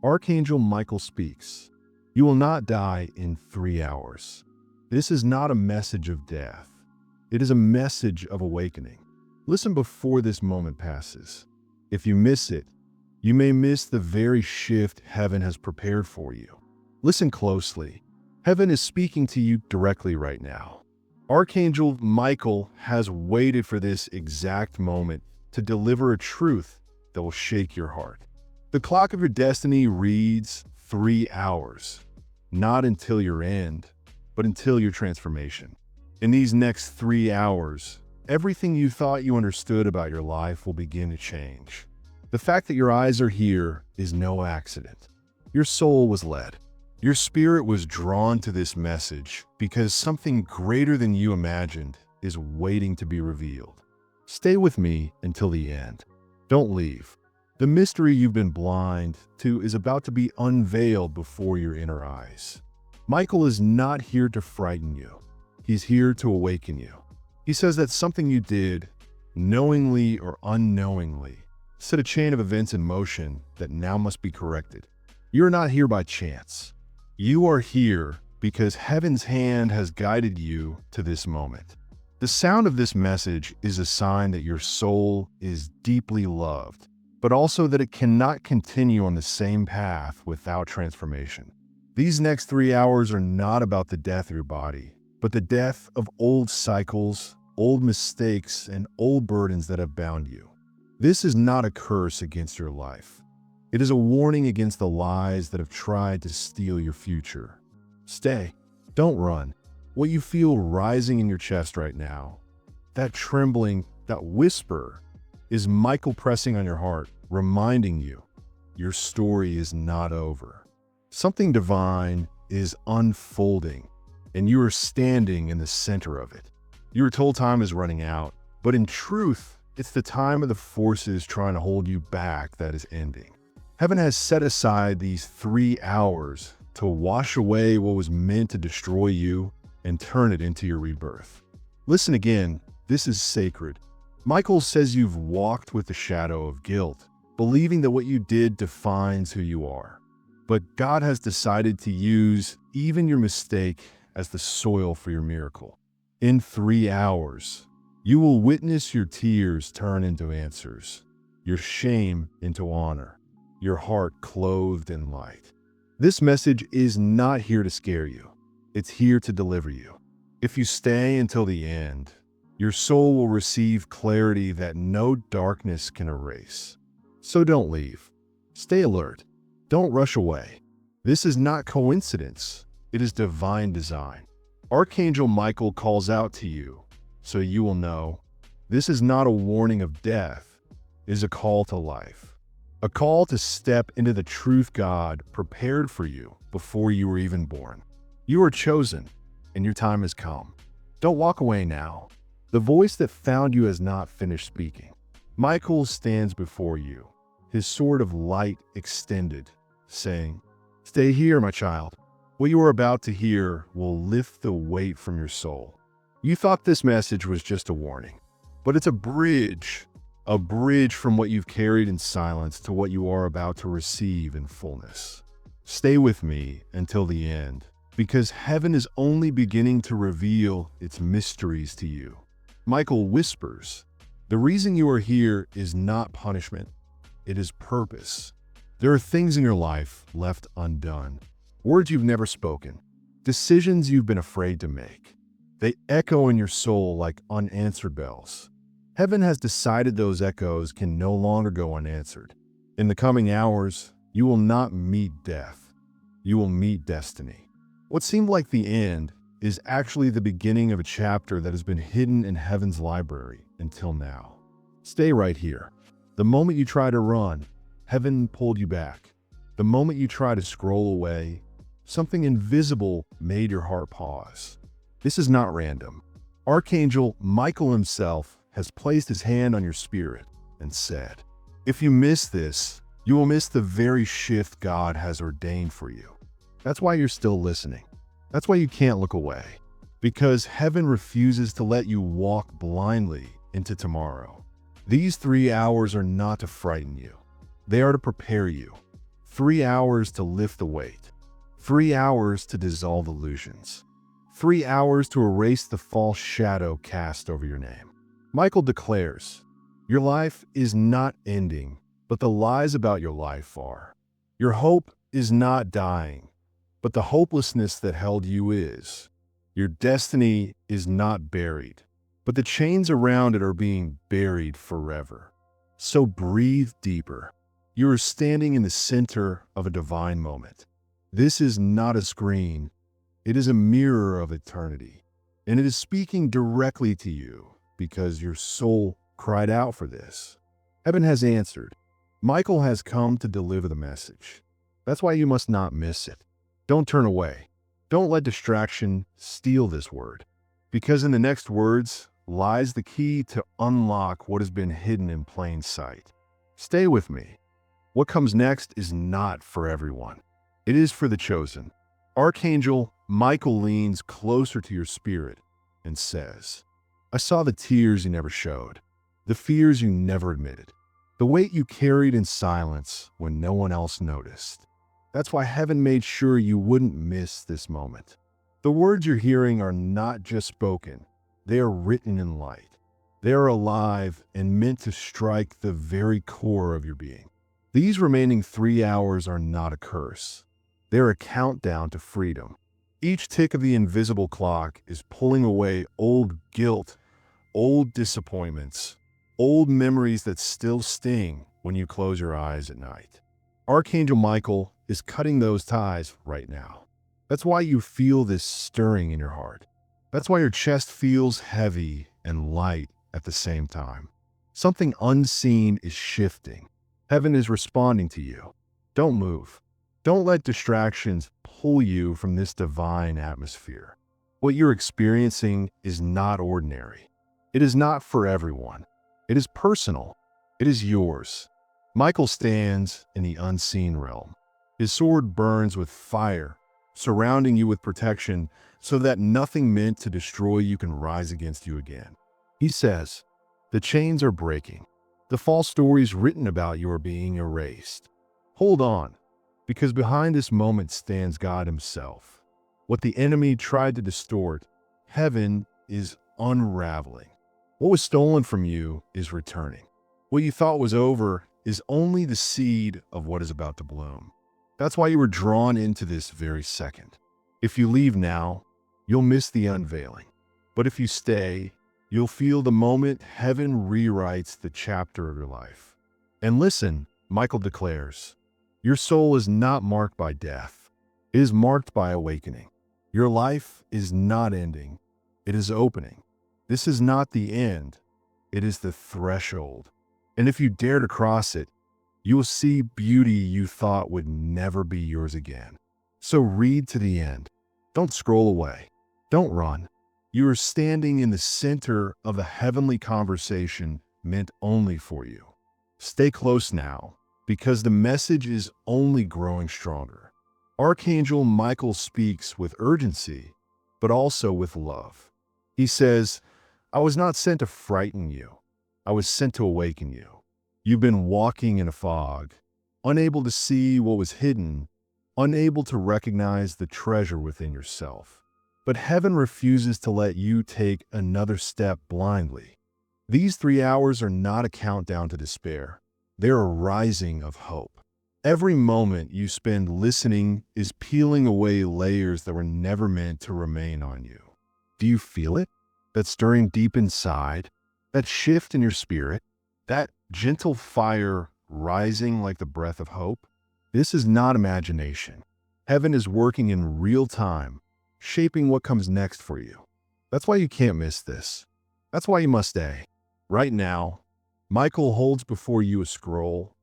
Archangel Michael speaks. You will not die in 3 hours. This is not a message of death. It is a message of awakening. Listen before this moment passes. If you miss it, you may miss the very shift heaven has prepared for you. Listen closely. Heaven is speaking to you directly right now. Archangel Michael has waited for this exact moment to deliver a truth that will shake your heart. The clock of your destiny reads 3 hours, not until your end, but until your transformation. In these next 3 hours, everything you thought you understood about your life will begin to change. The fact that your eyes are here is no accident. Your soul was led. Your spirit was drawn to this message because something greater than you imagined is waiting to be revealed. Stay with me until the end. Don't leave. The mystery you've been blind to is about to be unveiled before your inner eyes. Michael is not here to frighten you. He's here to awaken you. He says that something you did, knowingly or unknowingly, set a chain of events in motion that now must be corrected. You're not here by chance. You are here because heaven's hand has guided you to this moment. The sound of this message is a sign that your soul is deeply loved, but also that it cannot continue on the same path without transformation. These next 3 hours are not about the death of your body, but the death of old cycles, old mistakes, and old burdens that have bound you. This is not a curse against your life. It is a warning against the lies that have tried to steal your future. Stay. Don't run. What you feel rising in your chest right now, that trembling, that whisper, is Michael pressing on your heart, reminding you your story is not over. Something divine is unfolding, and you are standing in the center of it. You were told time is running out, but in truth, it's the time of the forces trying to hold you back that is ending. Heaven has set aside these 3 hours to wash away what was meant to destroy you and turn it into your rebirth. Listen again, this is sacred. Michael says you've walked with the shadow of guilt, believing that what you did defines who you are. But God has decided to use even your mistake as the soil for your miracle. In 3 hours, you will witness your tears turn into answers, your shame into honor, your heart clothed in light. This message is not here to scare you. It's here to deliver you. If you stay until the end, your soul will receive clarity that no darkness can erase. So don't leave. Stay alert. Don't rush away. This is not coincidence. It is divine design. Archangel Michael calls out to you, so you will know this is not a warning of death. It is a call to life. A call to step into the truth God prepared for you before you were even born. You are chosen, and your time has come. Don't walk away now. The voice that found you has not finished speaking. Michael stands before you, his sword of light extended, saying, "Stay here, my child. What you are about to hear will lift the weight from your soul." You thought this message was just a warning, but it's a bridge from what you've carried in silence to what you are about to receive in fullness. Stay with me until the end, because heaven is only beginning to reveal its mysteries to you. Michael whispers, "The reason you are here is not punishment, it is purpose." There are things in your life left undone, words you've never spoken, decisions you've been afraid to make. They echo in your soul like unanswered bells. Heaven has decided those echoes can no longer go unanswered. In the coming hours, you will not meet death. You will meet destiny. What seemed like the end is actually the beginning of a chapter that has been hidden in heaven's library until now. Stay right here. The moment you try to run, heaven pulled you back. The moment you try to scroll away, something invisible made your heart pause. This is not random. Archangel Michael himself has placed his hand on your spirit and said, "If you miss this, you will miss the very shift God has ordained for you." That's why you're still listening. That's why you can't look away. Because heaven refuses to let you walk blindly into tomorrow. These 3 hours are not to frighten you. They are to prepare you. 3 hours to lift the weight. 3 hours to dissolve illusions. 3 hours to erase the false shadow cast over your name. Michael declares, your life is not ending, but the lies about your life are. Your hope is not dying, but the hopelessness that held you is. Your destiny is not buried, but the chains around it are being buried forever. So breathe deeper. You are standing in the center of a divine moment. This is not a screen. It is a mirror of eternity, and it is speaking directly to you because your soul cried out for this. Heaven has answered. Michael has come to deliver the message. That's why you must not miss it. Don't turn away. Don't let distraction steal this word, because in the next words lies the key to unlock what has been hidden in plain sight. Stay with me. What comes next is not for everyone. It is for the chosen. Archangel Michael leans closer to your spirit and says, I saw the tears you never showed, the fears you never admitted, the weight you carried in silence when no one else noticed. That's why heaven made sure you wouldn't miss this moment. The words you're hearing are not just spoken. They are written in light. They are alive and meant to strike the very core of your being. These remaining 3 hours are not a curse. They're a countdown to freedom. Each tick of the invisible clock is pulling away old guilt, old disappointments, old memories that still sting when you close your eyes at night. Archangel Michael is cutting those ties right now. That's why you feel this stirring in your heart. That's why your chest feels heavy and light at the same time. Something unseen is shifting. Heaven is responding to you. Don't move. Don't let distractions pull you from this divine atmosphere. What you're experiencing is not ordinary. It is not for everyone. It is personal. It is yours. Michael stands in the unseen realm. His sword burns with fire, surrounding you with protection so that nothing meant to destroy you can rise against you again. He says, the chains are breaking. The false stories written about you are being erased. Hold on, because behind this moment stands God himself. What the enemy tried to distort, heaven is unraveling. What was stolen from you is returning. What you thought was over is only the seed of what is about to bloom. That's why you were drawn into this very second. If you leave now, you'll miss the unveiling. But if you stay, you'll feel the moment heaven rewrites the chapter of your life. And listen, Michael declares, your soul is not marked by death. It is marked by awakening. Your life is not ending. It is opening. This is not the end. It is the threshold. And if you dare to cross it, you will see beauty you thought would never be yours again. So read to the end. Don't scroll away. Don't run. You are standing in the center of a heavenly conversation meant only for you. Stay close now, because the message is only growing stronger. Archangel Michael speaks with urgency, but also with love. He says, I was not sent to frighten you. I was sent to awaken you. You've been walking in a fog, unable to see what was hidden, unable to recognize the treasure within yourself. But heaven refuses to let you take another step blindly. These 3 hours are not a countdown to despair. They're a rising of hope. Every moment you spend listening is peeling away layers that were never meant to remain on you. Do you feel it? That stirring deep inside? That shift in your spirit? That gentle fire rising like the breath of hope? This is not imagination. Heaven is working in real time, shaping what comes next for you. That's why you can't miss this. That's why you must stay. Right now, Michael holds before you a scroll,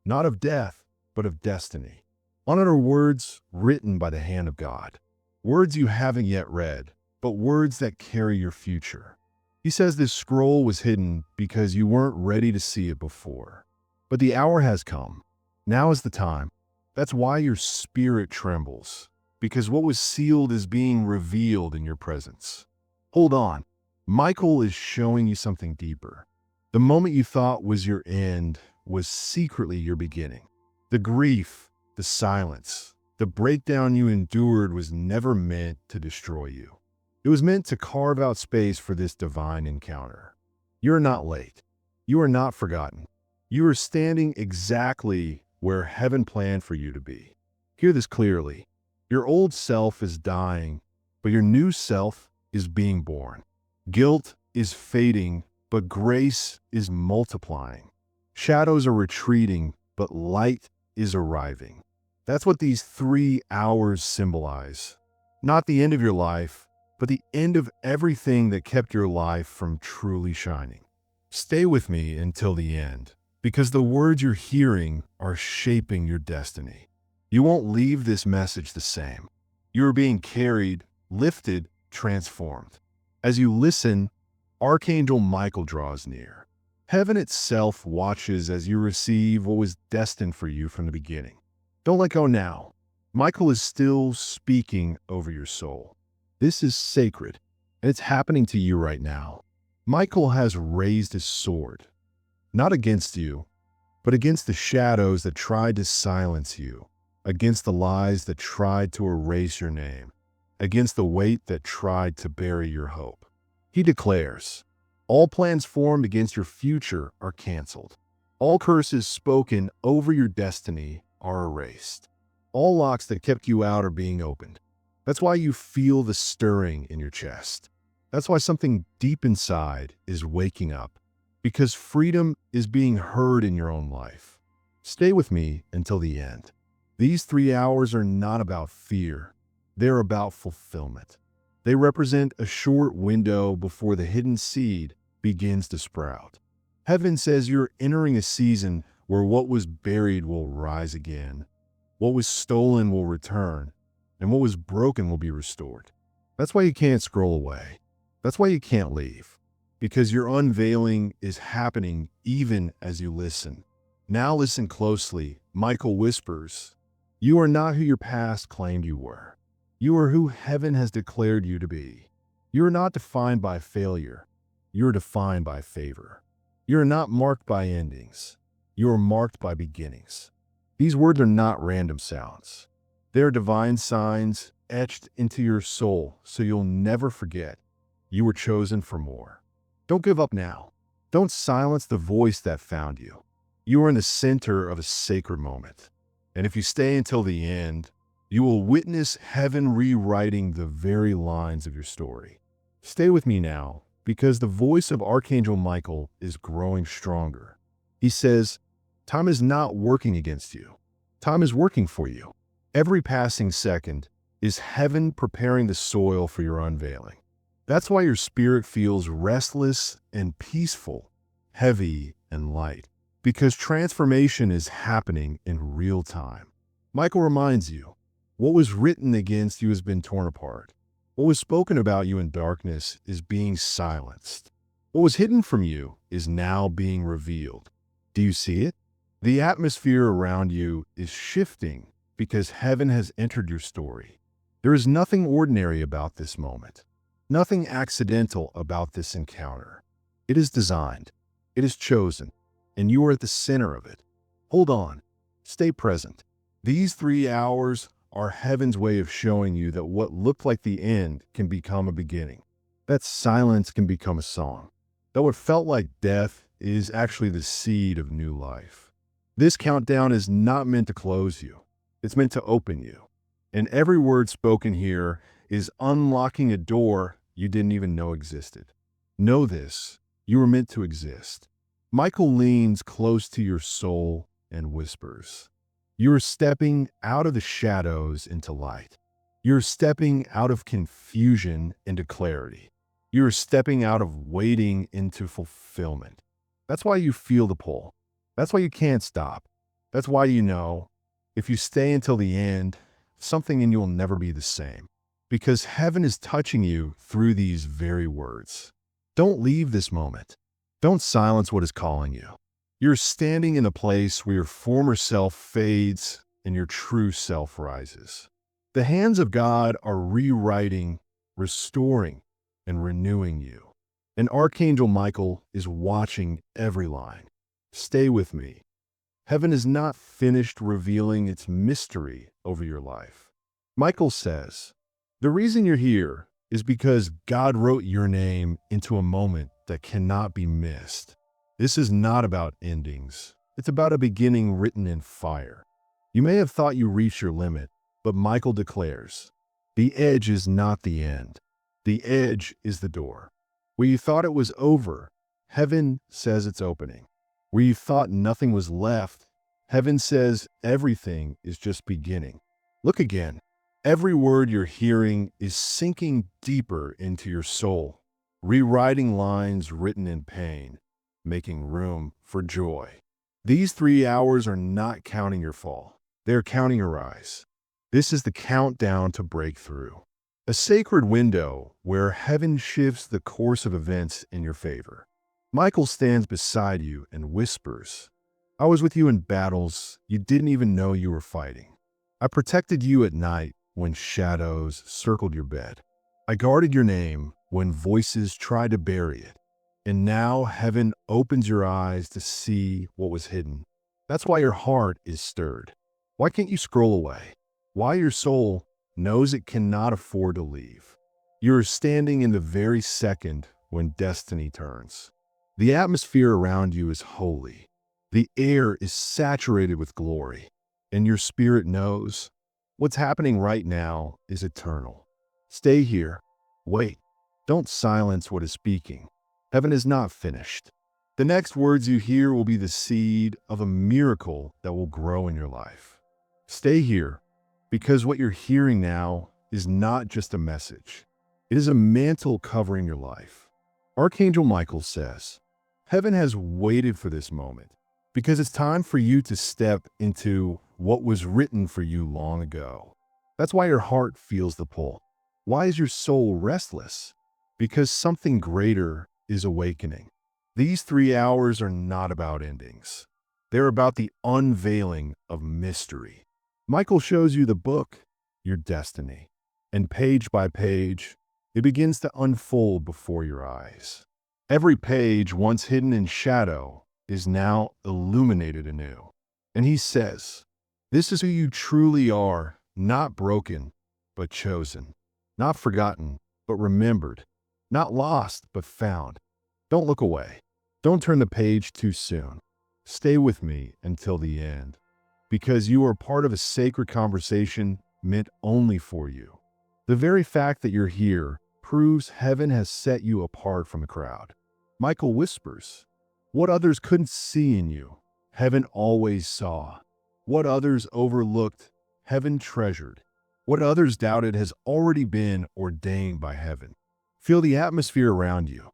not of death, but of destiny. On it are words written by the hand of God. Words you haven't yet read, but words that carry your future. He says this scroll was hidden because you weren't ready to see it before. But the hour has come. Now is the time. That's why your spirit trembles, because what was sealed is being revealed in your presence. Hold on. Michael is showing you something deeper. The moment you thought was your end was secretly your beginning. The grief, the the silence, the breakdown you endured was never meant to destroy you. It was meant to carve out space for this divine encounter. You are not late. You are not forgotten. You are standing exactly where heaven planned for you to be. Hear this clearly. Your old self is dying, but your new self is being born. Guilt is fading, but grace is multiplying. Shadows are retreating, but light is arriving. That's what these 3 hours symbolize. Not the end of your life, but the end of everything that kept your life from truly shining. Stay with me until the end, because the words you're hearing are shaping your destiny. You won't leave this message the same. You are being carried, lifted, transformed. As you listen, Archangel Michael draws near. Heaven itself watches as you receive what was destined for you from the beginning. Don't let go now. Michael is still speaking over your soul. This is sacred, and it's happening to you right now. Michael has raised his sword, not against you, but against the shadows that tried to silence you, against the lies that tried to erase your name, against the weight that tried to bury your hope. He declares, all plans formed against your future are canceled. All curses spoken over your destiny are erased. All locks that kept you out are being opened. That's why you feel the stirring in your chest. That's why something deep inside is waking up, because freedom is being heard in your own life. Stay with me until the end. These 3 hours are not about fear. They're about fulfillment. They represent a short window before the hidden seed begins to sprout. Heaven says you're entering a season where what was buried will rise again, what was stolen will return, and what was broken will be restored. That's why you can't scroll away. That's why you can't leave, because your unveiling is happening even as you listen. Now listen closely. Michael whispers, you are not who your past claimed you were. You are who heaven has declared you to be. You are not defined by failure. You are defined by favor. You are not marked by endings. You are marked by beginnings. These words are not random sounds. They are divine signs etched into your soul so you'll never forget you were chosen for more. Don't give up now. Don't silence the voice that found you. You are in the center of a sacred moment. And if you stay until the end, you will witness heaven rewriting the very lines of your story. Stay with me now, because the voice of Archangel Michael is growing stronger. He says, time is not working against you. Time is working for you. Every passing second is heaven preparing the soil for your unveiling. That's why your spirit feels restless and peaceful, heavy and light, because transformation is happening in real time. Michael reminds you, what was written against you has been torn apart. What was spoken about you in darkness is being silenced. What was hidden from you is now being revealed. Do you see it? The atmosphere around you is shifting because heaven has entered your story. There is nothing ordinary about this moment, nothing accidental about this encounter. It is designed, it is chosen, and you are at the center of it. Hold on, stay present. These 3 hours are heaven's way of showing you that what looked like the end can become a beginning. That silence can become a song. That what felt like death is actually the seed of new life. This countdown is not meant to close you. It's meant to open you. And every word spoken here is unlocking a door you didn't even know existed. Know this, you were meant to exist. Michael leans close to your soul and whispers, you are stepping out of the shadows into light. You're stepping out of confusion into clarity. You're stepping out of waiting into fulfillment. That's why you feel the pull. That's why you can't stop. That's why you know, if you stay until the end, something in you will never be the same. Because heaven is touching you through these very words. Don't leave this moment. Don't silence what is calling you. You're standing in a place where your former self fades and your true self rises. The hands of God are rewriting, restoring, and renewing you. And Archangel Michael is watching every line. Stay with me. Heaven is not finished revealing its mystery over your life. Michael says, the reason you're here is because God wrote your name into a moment that cannot be missed. This is not about endings. It's about a beginning written in fire. You may have thought you reached your limit, but Michael declares, the edge is not the end. The edge is the door. Where you thought it was over, heaven says it's opening. Where you thought nothing was left, heaven says everything is just beginning. Look again. Every word you're hearing is sinking deeper into your soul, rewriting lines written in pain, making room for joy. These 3 hours are not counting your fall. They're counting your rise. This is the countdown to breakthrough. A sacred window where heaven shifts the course of events in your favor. Michael stands beside you and whispers, I was with you in battles you didn't even know you were fighting. I protected you at night when shadows circled your bed. I guarded your name when voices tried to bury it. And now heaven opens your eyes to see what was hidden. That's why your heart is stirred. Why can't you scroll away? Why your soul knows it cannot afford to leave. You're standing in the very second when destiny turns. The atmosphere around you is holy. The air is saturated with glory. And your spirit knows what's happening right now is eternal. Stay here. Wait. Don't silence what is speaking. Heaven is not finished. The next words you hear will be the seed of a miracle that will grow in your life. Stay here, because what you're hearing now is not just a message. It is a mantle covering your life. Archangel Michael says, heaven has waited for this moment because it's time for you to step into what was written for you long ago. That's why your heart feels the pull. Why is your soul restless? Because something greater is awakening. These 3 hours are not about endings. They're about the unveiling of mystery. Michael shows you the book, your destiny, and page by page, it begins to unfold before your eyes. Every page, once hidden in shadow, is now illuminated anew. And he says, this is who you truly are, not broken, but chosen, not forgotten, but remembered, not lost, but found. Don't look away. Don't turn the page too soon. Stay with me until the end, because you are part of a sacred conversation meant only for you. The very fact that you're here proves heaven has set you apart from the crowd. Michael whispers, what others couldn't see in you, heaven always saw. What others overlooked, heaven treasured. What others doubted has already been ordained by heaven. Feel the atmosphere around you.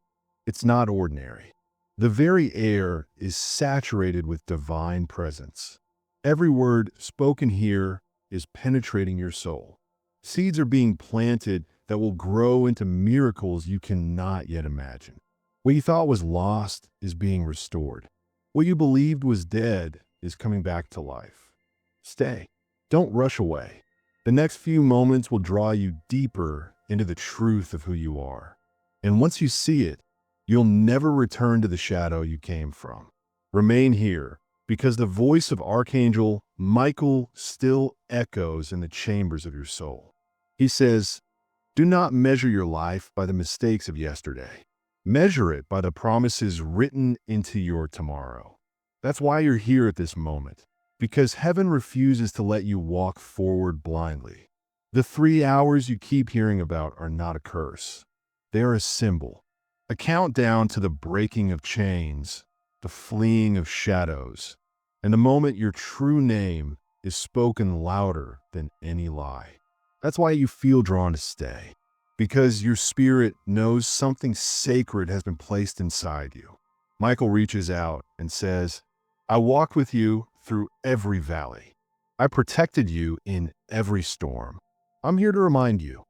It's not ordinary. The very air is saturated with divine presence. Every word spoken here is penetrating your soul. Seeds are being planted that will grow into miracles you cannot yet imagine. What you thought was lost is being restored. What you believed was dead is coming back to life. Stay. Don't rush away. The next few moments will draw you deeper into the truth of who you are. And once you see it, you'll never return to the shadow you came from. Remain here, because the voice of Archangel Michael still echoes in the chambers of your soul. He says, do not measure your life by the mistakes of yesterday. Measure it by the promises written into your tomorrow. That's why you're here at this moment, because heaven refuses to let you walk forward blindly. The 3 hours you keep hearing about are not a curse. They are a symbol. A countdown to the breaking of chains, the fleeing of shadows, and the moment your true name is spoken louder than any lie. That's why you feel drawn to stay, because your spirit knows something sacred has been placed inside you. Michael reaches out and says, I walked with you through every valley. I protected you in every storm. I'm here to remind you,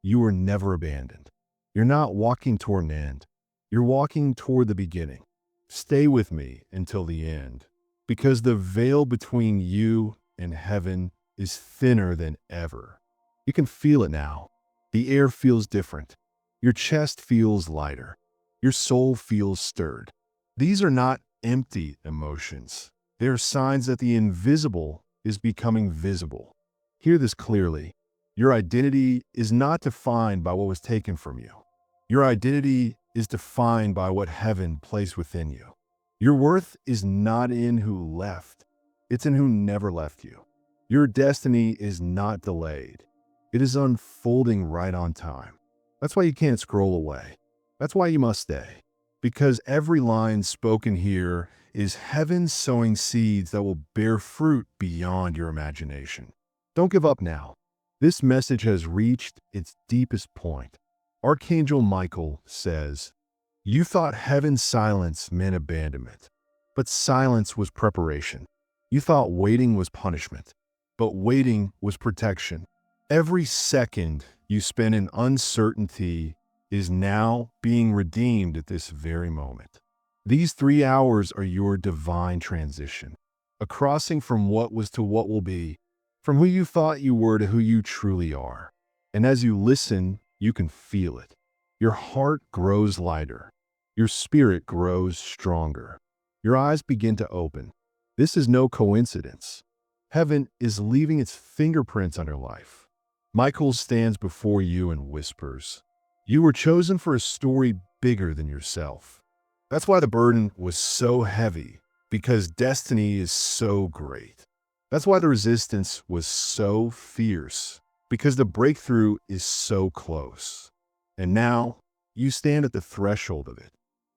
you were never abandoned. You're not walking toward an end. You're walking toward the beginning. Stay with me until the end, because the veil between you and heaven is thinner than ever. You can feel it now. The air feels different. Your chest feels lighter. Your soul feels stirred. These are not empty emotions. They are signs that the invisible is becoming visible. Hear this clearly. Your identity is not defined by what was taken from you. Your identity is defined by what heaven placed within you. Your worth is not in who left. It's in who never left you. Your destiny is not delayed. It is unfolding right on time. That's why you can't scroll away. That's why you must stay. Because every line spoken here is heaven sowing seeds that will bear fruit beyond your imagination. Don't give up now. This message has reached its deepest point. Archangel Michael says, "You thought heaven's silence meant abandonment, but silence was preparation. You thought waiting was punishment, but waiting was protection. Every second you spend in uncertainty is now being redeemed at this very moment. These 3 hours are your divine transition, a crossing from what was to what will be, from who you thought you were to who you truly are. And as you listen, you can feel it. Your heart grows lighter. Your spirit grows stronger. Your eyes begin to open. This is no coincidence. Heaven is leaving its fingerprints on your life. Michael stands before you and whispers, "You were chosen for a story bigger than yourself." That's why the burden was so heavy, because destiny is so great. That's why the resistance was so fierce, because the breakthrough is so close. And now you stand at the threshold of it.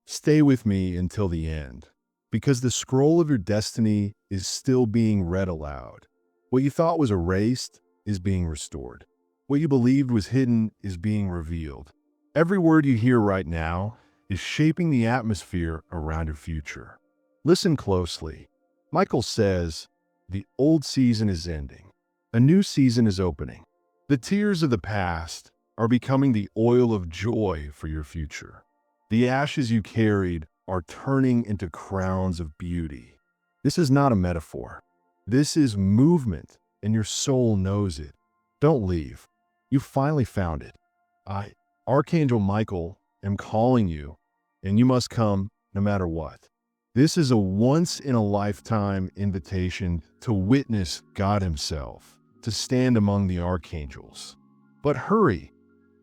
Stay with me until the end, because the scroll of your destiny is still being read aloud. What you thought was erased is being restored. What you believed was hidden is being revealed. Every word you hear right now is shaping the atmosphere around your future. Listen closely. Michael says, "The old season is ending. A new season is opening. The tears of the past are becoming the oil of joy for your future. The ashes you carried are turning into crowns of beauty." This is not a metaphor. This is movement, and your soul knows it. Don't leave. You finally found it. I, Archangel Michael, am calling you, and you must come no matter what. This is a once-in-a-lifetime invitation to witness God Himself, to stand among the archangels. But hurry,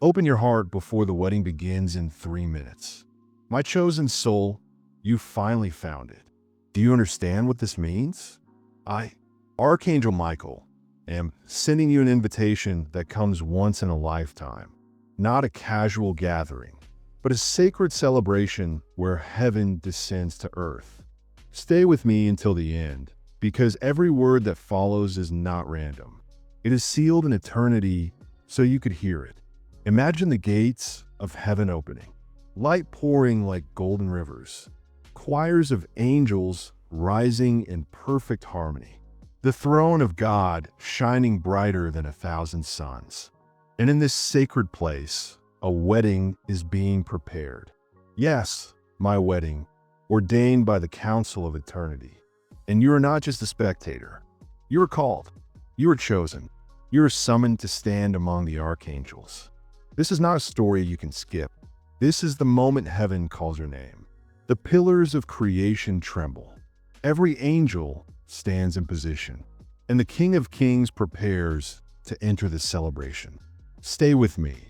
open your heart before the wedding begins in 3 minutes. My chosen soul, you finally found it. Do you understand what this means? I, Archangel Michael, am sending you an invitation that comes once in a lifetime, not a casual gathering, but a sacred celebration where heaven descends to earth. Stay with me until the end, because every word that follows is not random. It is sealed in eternity so you could hear it. Imagine the gates of heaven opening, light pouring like golden rivers, choirs of angels rising in perfect harmony, the throne of God shining brighter than 1,000 suns. And in this sacred place, a wedding is being prepared. Yes, my wedding, ordained by the council of eternity. And you are not just a spectator. You are called. You are chosen. You are summoned to stand among the archangels. This is not a story you can skip. This is the moment heaven calls your name. The pillars of creation tremble. Every angel stands in position, and the King of Kings prepares to enter the celebration. Stay with me.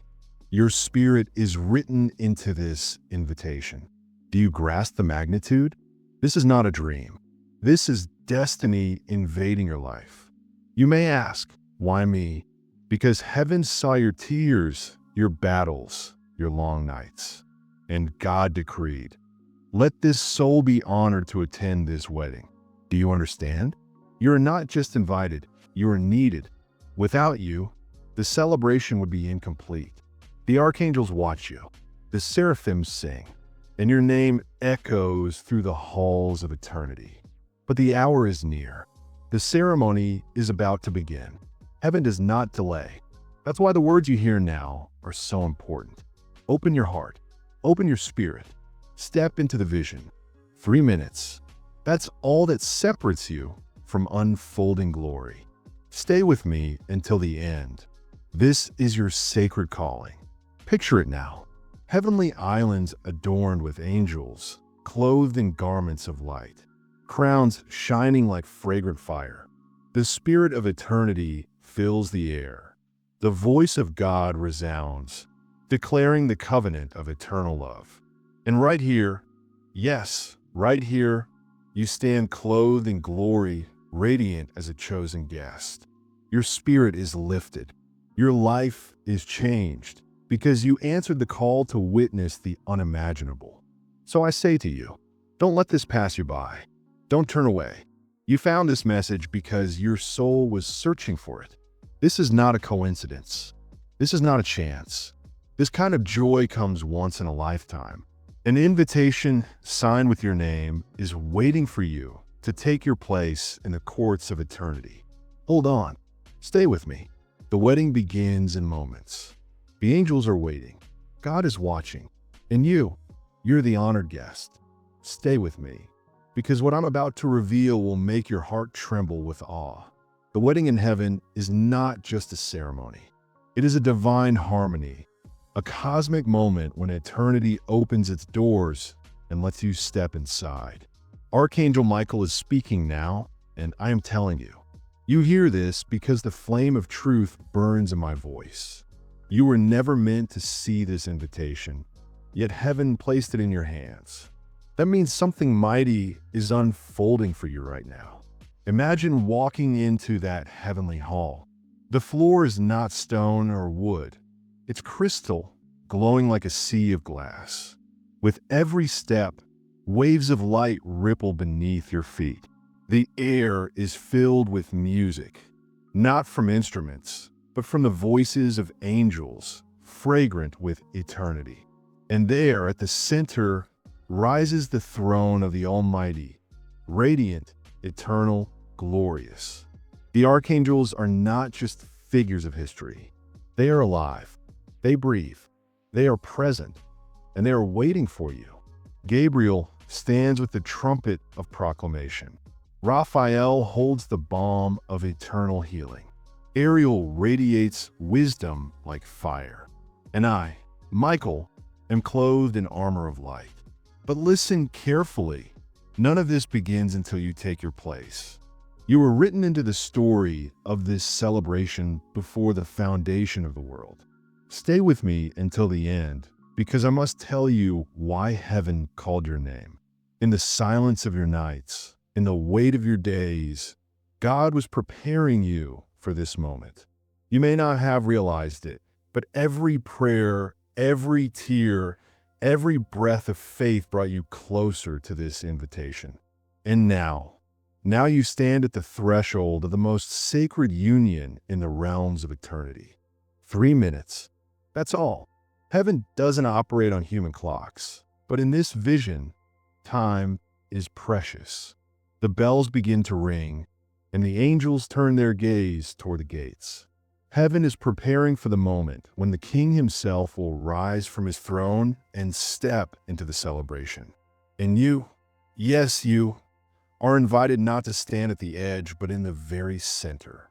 Your spirit is written into this invitation. Do you grasp the magnitude? This is not a dream. This is destiny invading your life. You may ask, why me? Because heaven saw your tears, your battles, your long nights, and God decreed, let this soul be honored to attend this wedding. Do you understand? You are not just invited, you are needed. Without you, the celebration would be incomplete. The archangels watch you, the seraphims sing, and your name echoes through the halls of eternity. But the hour is near. The ceremony is about to begin. Heaven does not delay. That's why the words you hear now are so important. Open your heart. Open your spirit. Step into the vision. 3 minutes. That's all that separates you from unfolding glory. Stay with me until the end. This is your sacred calling. Picture it now. Heavenly islands adorned with angels, clothed in garments of light. crowns shining like fragrant fire. The spirit of eternity fills the air. The voice of God resounds, declaring the covenant of eternal love. And right here, yes, right here, you stand clothed in glory, radiant as a chosen guest. Your spirit is lifted. Your life is changed because you answered the call to witness the unimaginable. So I say to you, don't let this pass you by. Don't turn away. You found this message because your soul was searching for it. This is not a coincidence. This is not a chance. This kind of joy comes once in a lifetime. An invitation signed with your name is waiting for you to take your place in the courts of eternity. Hold on. Stay with me. The wedding begins in moments. The angels are waiting. God is watching. And you're the honored guest. Stay with me, because what I'm about to reveal will make your heart tremble with awe. The wedding in heaven is not just a ceremony. It is a divine harmony, a cosmic moment when eternity opens its doors and lets you step inside. Archangel Michael is speaking now, and I am telling you, you hear this because the flame of truth burns in my voice. You were never meant to see this invitation, yet heaven placed it in your hands. That means something mighty is unfolding for you right now. Imagine walking into that heavenly hall. The floor is not stone or wood. It's crystal, glowing like a sea of glass. With every step, waves of light ripple beneath your feet. The air is filled with music, not from instruments, but from the voices of angels, fragrant with eternity. And there, at the center, rises the throne of the Almighty, radiant, eternal, glorious. The archangels are not just figures of history. They are alive. They breathe. They are present. And they are waiting for you. Gabriel stands with the trumpet of proclamation. Raphael holds the balm of eternal healing. Ariel radiates wisdom like fire. And I, Michael, am clothed in armor of light. But listen carefully. None of this begins until you take your place. You were written into the story of this celebration before the foundation of the world. Stay with me until the end, because I must tell you why heaven called your name. In the silence of your nights, in the weight of your days, God was preparing you for this moment. You may not have realized it, but every prayer, every tear, every breath of faith brought you closer to this invitation. And now you stand at the threshold of the most sacred union in the realms of eternity. 3 minutes. That's all. Heaven doesn't operate on human clocks, but in this vision, time is precious. The bells begin to ring, and the angels turn their gaze toward the gates. Heaven is preparing for the moment when the King himself will rise from his throne and step into the celebration. And you, yes, you, are invited not to stand at the edge, but in the very center.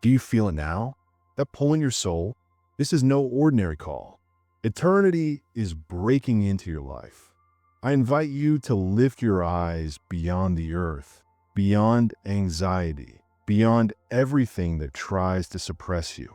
Do you feel it now? That pull in your soul? This is no ordinary call. Eternity is breaking into your life. I invite you to lift your eyes beyond the earth, beyond anxiety, beyond everything that tries to suppress you.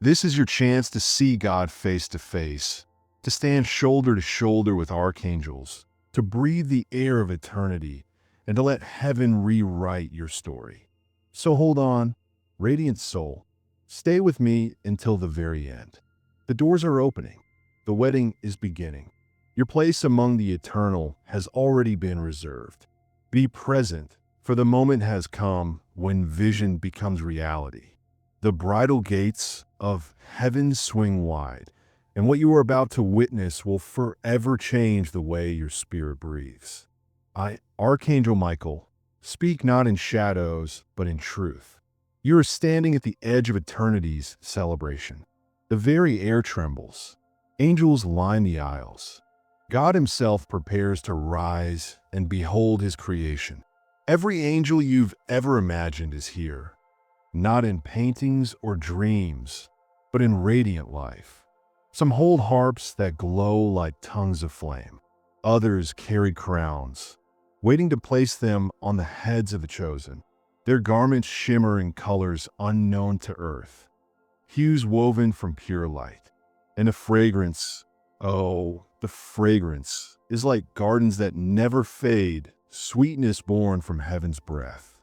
This is your chance to see God face to face, to stand shoulder to shoulder with archangels, to breathe the air of eternity, and to let heaven rewrite your story. So hold on, radiant soul. Stay with me until the very end. The doors are opening. The wedding is beginning. Your place among the eternal has already been reserved. Be present, for the moment has come when vision becomes reality. The bridal gates of heaven swing wide, and what you are about to witness will forever change the way your spirit breathes. I, Archangel Michael, speak not in shadows, but in truth. You are standing at the edge of eternity's celebration. The very air trembles. Angels line the aisles. God himself prepares to rise and behold his creation. Every angel you've ever imagined is here, not in paintings or dreams, but in radiant life. Some hold harps that glow like tongues of flame. Others carry crowns. waiting to place them on the heads of the chosen. Their garments shimmer in colors unknown to earth, hues woven from pure light. And the fragrance, oh, the fragrance is like gardens that never fade, sweetness born from heaven's breath.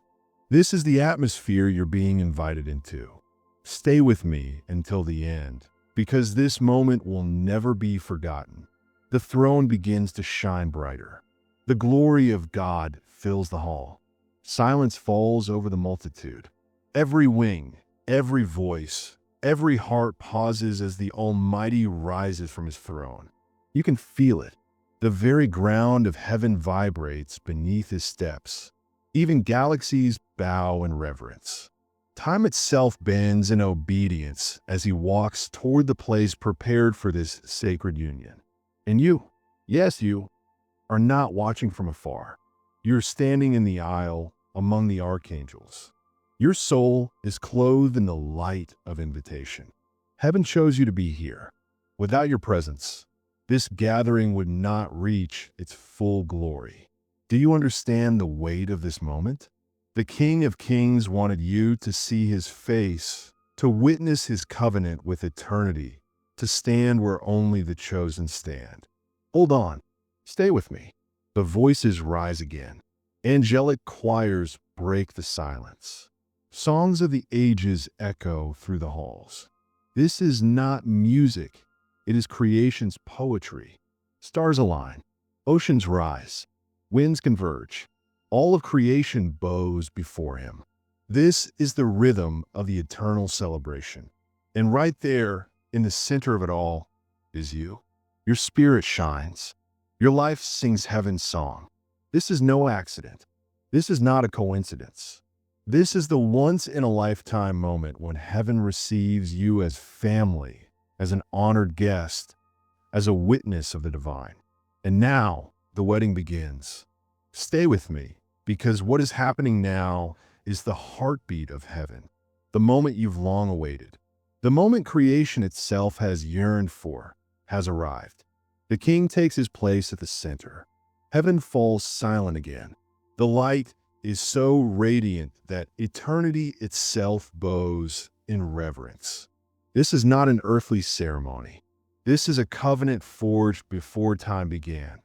This is the atmosphere you're being invited into. Stay with me until the end, because this moment will never be forgotten. The throne begins to shine brighter. The glory of God fills the hall. Silence falls over the multitude. Every wing, every voice, every heart pauses as the Almighty rises from his throne. You can feel it. The very ground of heaven vibrates beneath his steps. Even galaxies bow in reverence. Time itself bends in obedience as he walks toward the place prepared for this sacred union. And you, yes, you, are not watching from afar. You're standing in the aisle among the archangels. Your soul is clothed in the light of invitation. Heaven chose you to be here. Without your presence, this gathering would not reach its full glory. Do you understand the weight of this moment? The King of Kings wanted you to see his face, to witness his covenant with eternity, to stand where only the chosen stand. Hold on. Stay with me. The voices rise again. Angelic choirs break the silence. Songs of the ages echo through the halls. This is not music. It is creation's poetry. Stars align. Oceans rise. Winds converge. All of creation bows before him. This is the rhythm of the eternal celebration. And right there, in the center of it all, is you. Your spirit shines. Your life sings heaven's song. This is no accident. This is not a coincidence. This is the once-in-a-lifetime moment when heaven receives you as family, as an honored guest, as a witness of the divine. And now, the wedding begins. Stay with me, because what is happening now is the heartbeat of heaven, the moment you've long awaited. The moment creation itself has yearned for has arrived. The king takes his place at the center. Heaven falls silent again. The light is so radiant that eternity itself bows in reverence. This is not an earthly ceremony. This is a covenant forged before time began,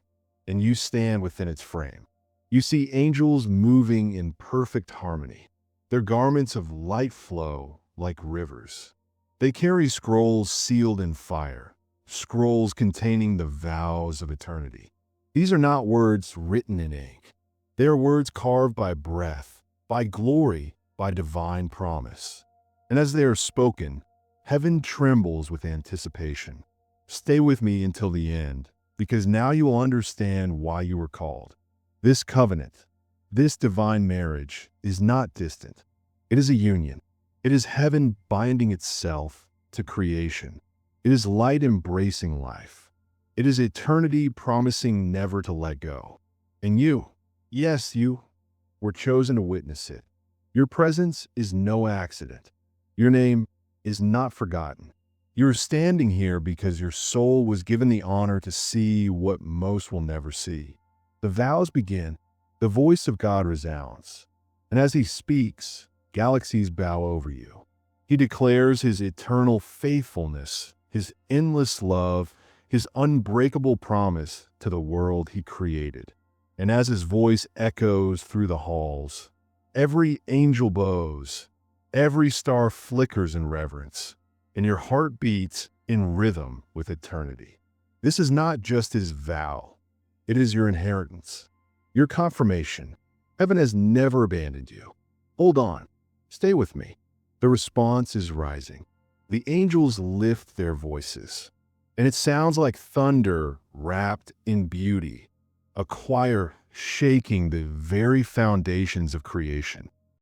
and you stand within its frame. You see angels moving in perfect harmony. Their garments of light flow like rivers. They carry scrolls sealed in fire, scrolls containing the vows of eternity. These are not words written in ink. They are words carved by breath, by glory, by divine promise. And as they are spoken, heaven trembles with anticipation. Stay with me until the end, because now you will understand why you were called. This covenant, this divine marriage, is not distant. It is a union. It is heaven binding itself to creation. It is light embracing life. It is eternity promising never to let go. And you, yes, you, were chosen to witness it. Your presence is no accident. Your name is not forgotten. You are standing here because your soul was given the honor to see what most will never see. The vows begin, the voice of God resounds, and as he speaks, galaxies bow over you. He declares his eternal faithfulness, his endless love, his unbreakable promise to the world he created. And as his voice echoes through the halls, every angel bows, every star flickers in reverence, and your heart beats in rhythm with eternity. This is not just his vow. It is your inheritance, your confirmation. Heaven has never abandoned you. Hold on. Stay with me. The response is rising. The angels lift their voices, and it sounds like thunder wrapped in beauty, a choir shaking the very foundations of creation.